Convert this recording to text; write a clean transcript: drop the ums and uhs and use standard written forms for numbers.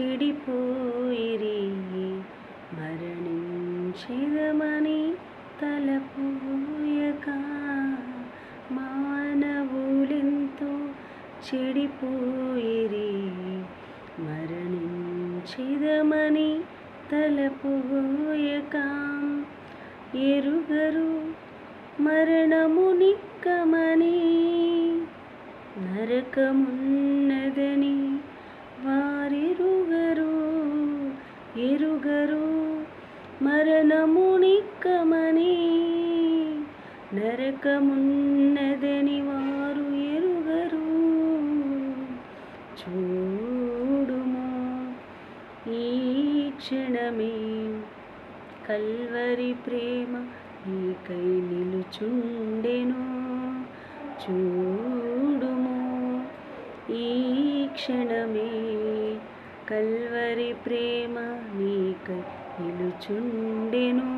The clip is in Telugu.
చెడిపోయిరి మరణించెదమని తలపోయక మానవులెంతో చెడిపోయిరి మరణించెదమని తలపోయక ఎరుగరు మరణము నిక్కమని నరకమున్నదని వారెరుగరు ఎరుగరు మరణము నిక్కమని నరకమున్నదని వారు ఎరుగరు. చూడుము ఈ క్షణమే కల్వరి ప్రేమ నీకై నిలుచుండెను. చూడుము ఈ క్షణమే కల్వరి ప్రేమ నీకై నిలుచుండెను.